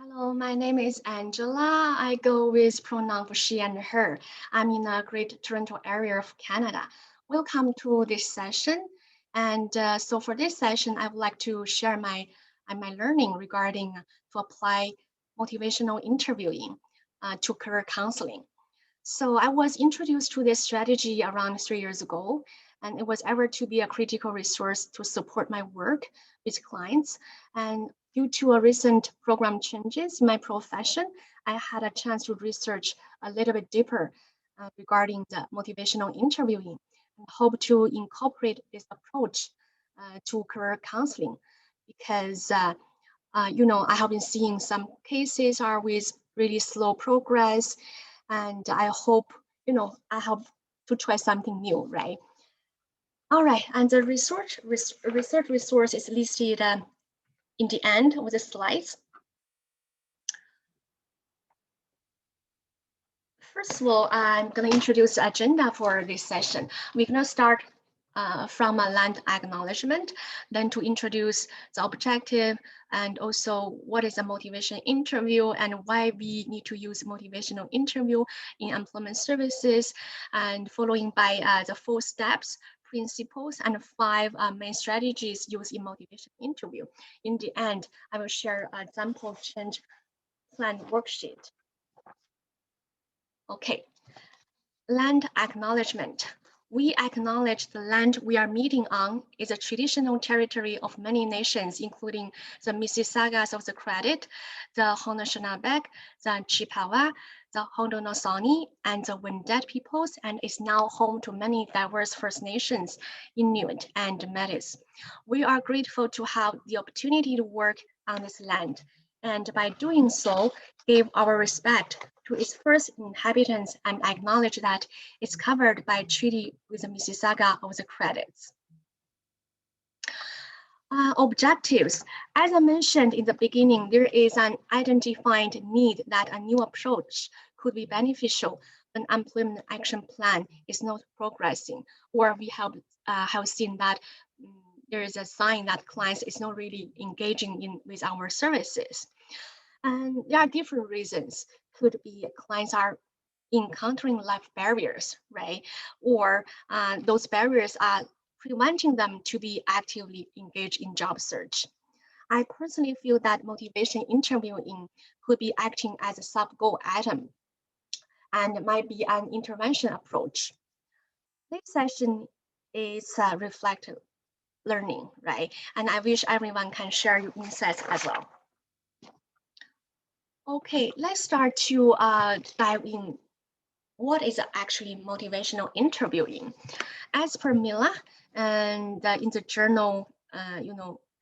Hello, my name is Angela. I go with pronoun for she and her. I'm in the Great Toronto area of Canada. Welcome to this session. And for this session, I would like to share my learning regarding to apply motivational interviewing to career counseling. So I was introduced to this strategy around 3 years ago, and it was ever to be a critical resource to support my work with clients. And due to a recent program changes in my profession, I had a chance to research a little bit deeper regarding the motivational interviewing and hope to incorporate this approach to career counseling because I have been seeing some cases are with really slow progress, and I hope, I have to try something new, right? All right, and the research resource is listed in the end of the slides. First of all, I'm going to introduce the agenda for this session. We're going to start from a land acknowledgement, then to introduce the objective and also what is a motivation interview and why we need to use motivational interview in employment services, and following by the 4 steps, principles, and 5 main strategies used in motivation interview. In the end, I will share an example change plan worksheet. Okay, land acknowledgement. We acknowledge the land we are meeting on is a traditional territory of many nations, including the Mississaugas of the Credit, the Haudenosaunee, the Chippewa, the Haudenosaunee, and the Wendat peoples, and is now home to many diverse First Nations, Inuit, and Métis. We are grateful to have the opportunity to work on this land, and by doing so, give our respect to its first inhabitants and acknowledge that it's covered by a treaty with the Mississauga of the Credits. Objectives. As I mentioned in the beginning, there is an identified need that a new approach could be beneficial when employment action plan is not progressing, or we have seen that there is a sign that clients is not really engaging with our services. And there are different reasons. Could be clients are encountering life barriers, right? Or those barriers are preventing them to be actively engaged in job search. I personally feel that motivation interviewing could be acting as a sub-goal item and might be an intervention approach. This session is reflective learning, right? And I wish everyone can share your insights as well. Okay, let's start to dive in. What is actually motivational interviewing? As per Mila, and in the journal,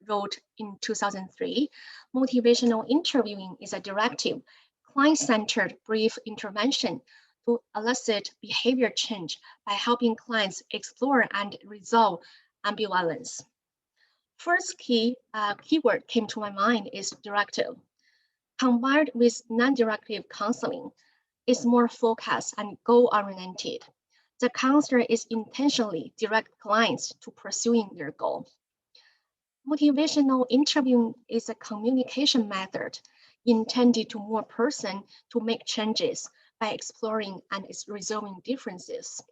wrote in 2003, motivational interviewing is a directive, client-centered brief intervention to elicit behavior change by helping clients explore and resolve ambivalence. First keyword came to my mind is directive. Combined with non-directive counseling, is more focused and goal-oriented. The counselor is intentionally direct clients to pursuing their goal. Motivational interviewing is a communication method intended to move a person to make changes by exploring and resolving differences.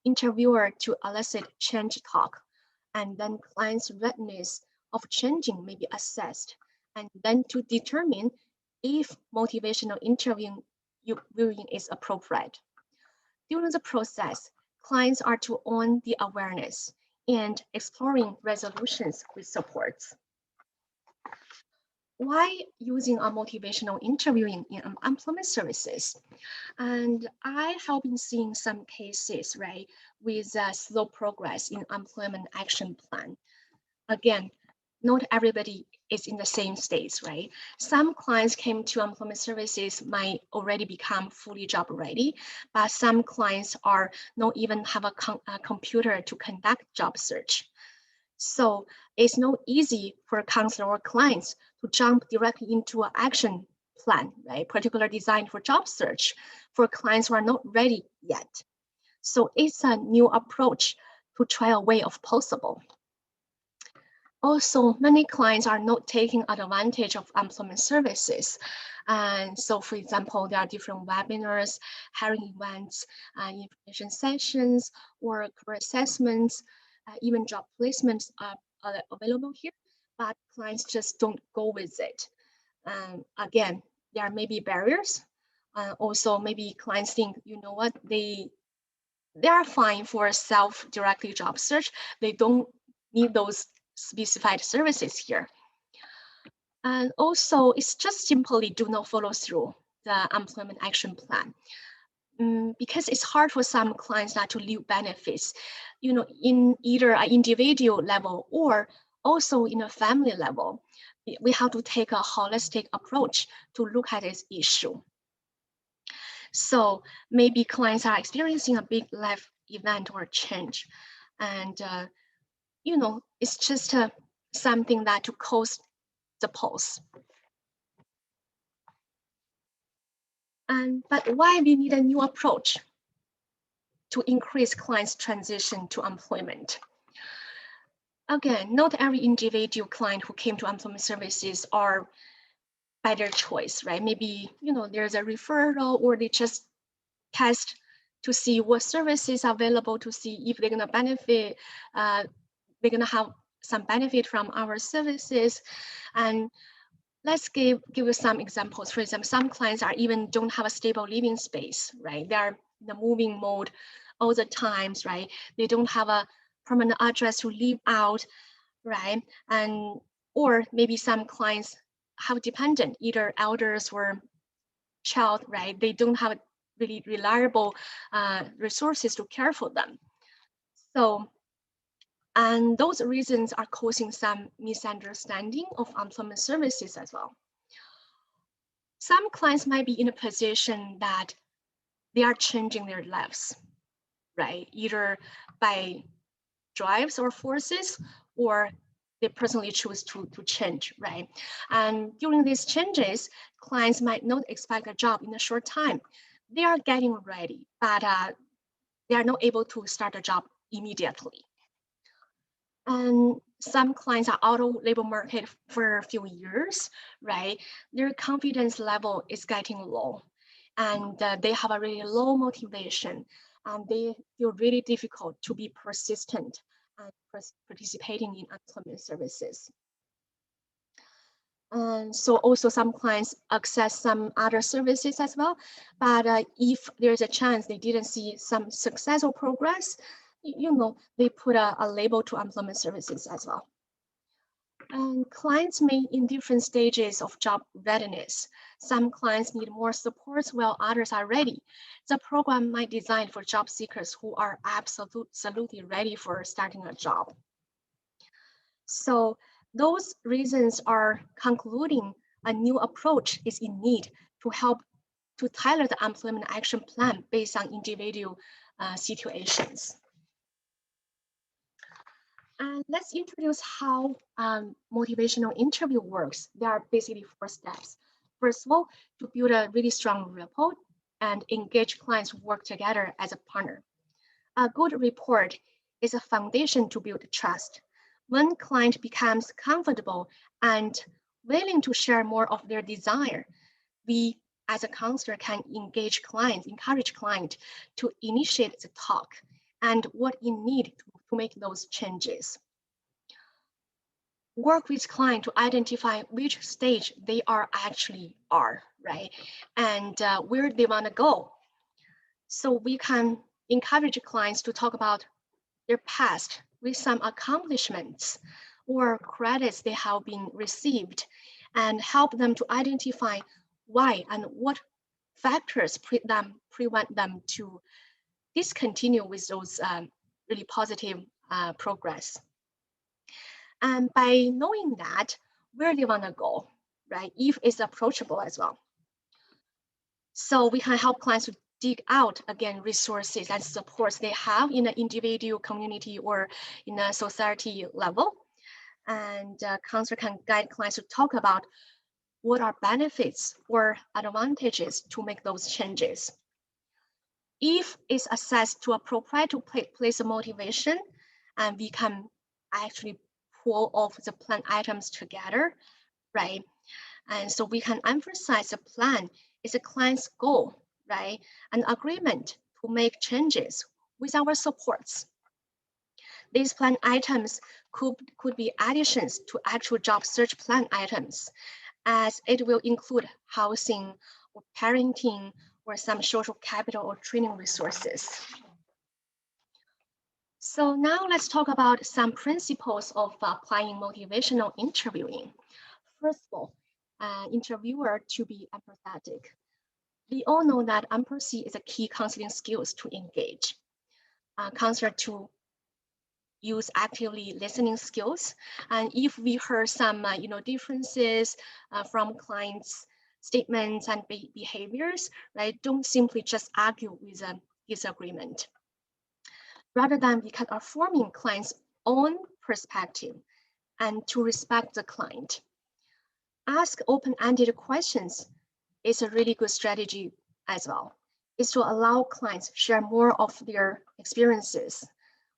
Interviewer to elicit change talk, and then client's readiness of changing may be assessed, and then to determine if motivational interviewing is appropriate. During the process, clients are to own the awareness and exploring resolutions with supports. Why using a motivational interviewing in employment services? And I have been seeing some cases, right, with slow progress in employment action plan. Again, not everybody is in the same states, right? Some clients came to employment services might already become fully job ready, but some clients are not even have a computer to conduct job search. So it's not easy for counselor or clients to jump directly into an action plan, right? Particularly designed for job search for clients who are not ready yet. So it's a new approach to try a way of possible. Also, many clients are not taking advantage of employment services. And so, for example, there are different webinars, hiring events, information sessions, or career assessments, even job placements are available here, but clients just don't go with it. Again, there may be barriers. Also, maybe clients think, you know what, they are fine for a self-directed job search. They don't need those specified services here. And also, it's just simply do not follow through the employment action plan. Because it's hard for some clients not to leave benefits, in either an individual level or also in a family level. We have to take a holistic approach to look at this issue. So maybe clients are experiencing a big life event or change, and it's just something that to cause the pause. But why we need a new approach to increase clients' transition to employment? Again, not every individual client who came to employment services are by their choice, right? Maybe there's a referral, or they just test to see what services are available, to see if they're gonna benefit, they're gonna have some benefit from our services. And let's give you some examples. For example, some clients are even don't have a stable living space, right? They're in the moving mode all the times, right? They don't have a permanent address to live out, right? And or maybe some clients have dependent, either elders or child, right? They don't have really reliable resources to care for them. So, and those reasons are causing some misunderstanding of employment services as well. Some clients might be in a position that they are changing their lives, right? Either by drives or forces, or they personally choose to change, right? And during these changes, clients might not expect a job in a short time. They are getting ready, but they are not able to start a job immediately. And some clients are out of labor market for a few years, right? Their confidence level is getting low, and they have a really low motivation, and they feel really difficult to be persistent and participating in employment services. And so also some clients access some other services as well, but if there's a chance they didn't see some success or progress, they put a label to employment services as well. And clients may in different stages of job readiness. Some clients need more support while others are ready. The program might be designed for job seekers who are absolutely ready for starting a job. So those reasons are concluding a new approach is in need to help to tailor the employment action plan based on individual situations. And let's introduce how motivational interview works. There are basically 4 steps. First of all, to build a really strong rapport and engage clients who work together as a partner. A good rapport is a foundation to build trust. When client becomes comfortable and willing to share more of their desire, we as a counselor can encourage client to initiate the talk and what you need to make those changes. Work with client to identify which stage they actually are, right? And where they want to go. So we can encourage clients to talk about their past with some accomplishments or credits they have been received, and help them to identify why and what factors prevent them to discontinue with those really positive progress. And by knowing that, where they want to go, right? If it's approachable as well. So we can help clients to dig out, again, resources and supports they have in an individual, community, or in a society level. And counselor can guide clients to talk about what are benefits or advantages to make those changes. If it's assessed to appropriate to place a motivation, and we can actually pull all of the plan items together, right? And so we can emphasize the plan is a client's goal, right? An agreement to make changes with our supports. These plan items could be additions to actual job search plan items, as it will include housing or parenting or some social capital or training resources. So now let's talk about some principles of applying motivational interviewing. First of all, interviewer to be empathetic. We all know that empathy is a key counseling skills to engage. Counselor to use actively listening skills. And if we heard some differences from clients' statements and behaviors, right, don't simply just argue with a disagreement. Rather than we can affirming client's own perspective and to respect the client. Ask open-ended questions is a really good strategy as well. Is to allow clients share more of their experiences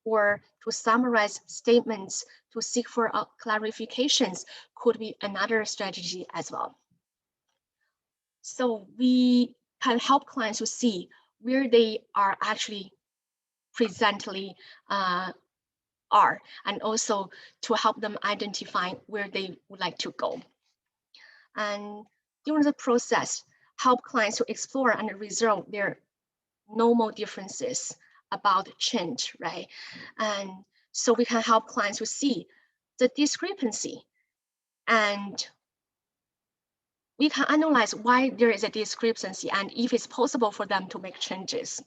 or to summarize statements to seek for clarifications could be another strategy as well. So we can help clients to see where they are actually presently are, and also to help them identify where they would like to go. And during the process, help clients to explore and resolve their normal differences about change, right? And so we can help clients to see the discrepancy, and we can analyze why there is a discrepancy and if it's possible for them to make changes.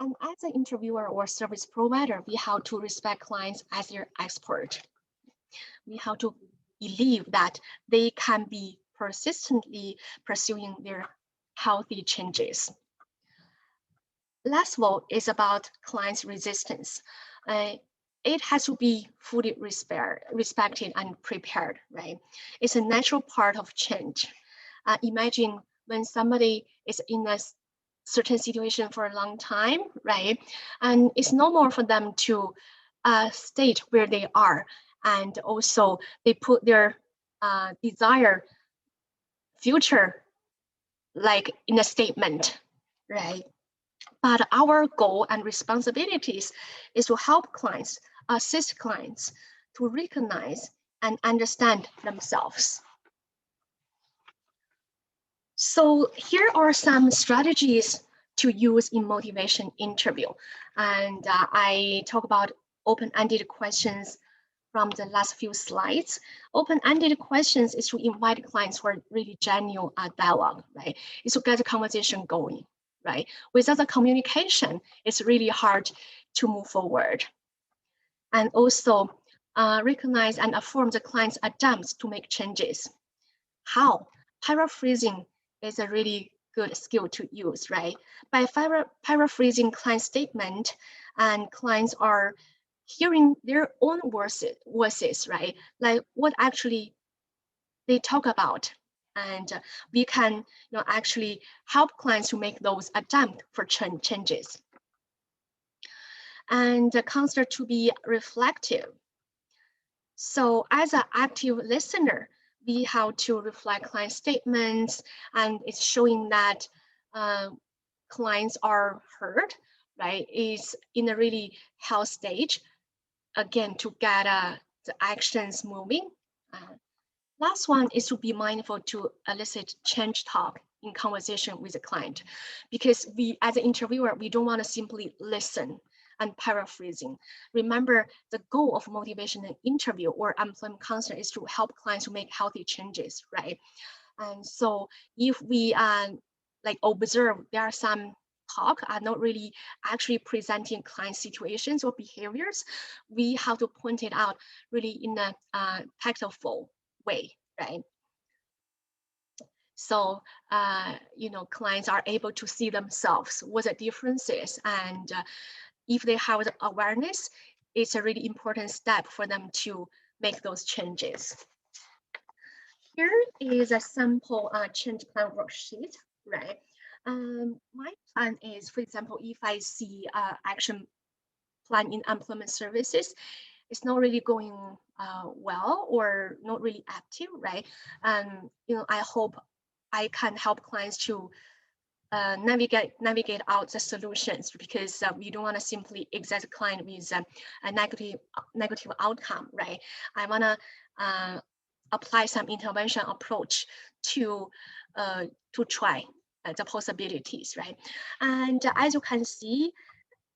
And as an interviewer or service provider, we have to respect clients as their expert. We have to believe that they can be persistently pursuing their healthy changes. Last of all is about clients' resistance. It has to be fully respected and prepared, right? It's a natural part of change. Imagine when somebody is in a certain situation for a long time, right? And it's normal for them to state where they are, and also they put their desired future like in a statement, right? But our goal and responsibilities is to help clients, assist clients to recognize and understand themselves. So here are some strategies to use in motivation interview. And I talk about open-ended questions from the last few slides. Open-ended questions is to invite clients for really genuine dialogue, right? It's to get the conversation going, right? Without the communication, it's really hard to move forward. And also recognize and affirm the client's attempts to make changes. How? Paraphrasing is a really good skill to use, right? By paraphrasing client statement, and clients are hearing their own voices, right? Like what actually they talk about. And we can actually help clients to make those attempt for changes. And consider to be reflective. So as an active listener, we have to reflect client statements, and it's showing that clients are heard, right? Is in a really health stage, again, to get the actions moving. Last one is to be mindful to elicit change talk in conversation with the client, because we, as an interviewer, we don't want to simply listen and paraphrasing. Remember, the goal of motivational interview or employment counseling is to help clients to make healthy changes, right? And so if we like observe there are some talk are not really actually presenting client situations or behaviors, we have to point it out really in a tactful way, right? So, clients are able to see themselves, what the difference is, and if they have the awareness, it's a really important step for them to make those changes. Here is a sample change plan worksheet, right? My plan is, for example, if I see action plan in employment services, it's not really going well or not really active, right? And I hope I can help clients to navigate out the solutions, because we don't want to simply exit the client with a negative outcome, right? I want to apply some intervention approach to try the possibilities, right? And as you can see,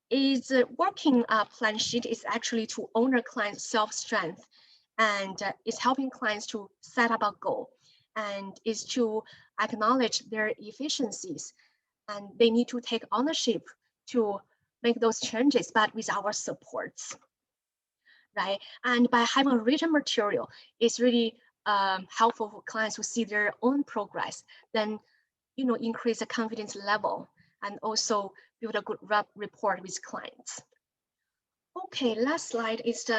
is working plan sheet is actually to honor clients' self-strength, and is helping clients to set up a goal, and is to acknowledge their efficiencies, and they need to take ownership to make those changes, but with our supports, right? And by having a written material, it's really helpful for clients to see their own progress, then increase the confidence level, and also build a good rapport with clients. Okay, last slide is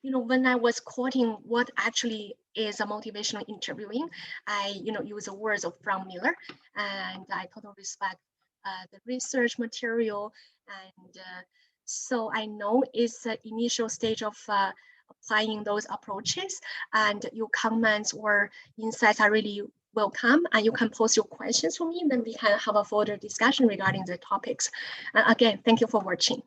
when I was quoting what actually is a motivational interviewing, I, use the words of from Miller, and I totally respect the research material. And so I know it's the initial stage of applying those approaches, and your comments or insights are really welcome, and you can post your questions for me, and then we can have a further discussion regarding the topics. Again, thank you for watching.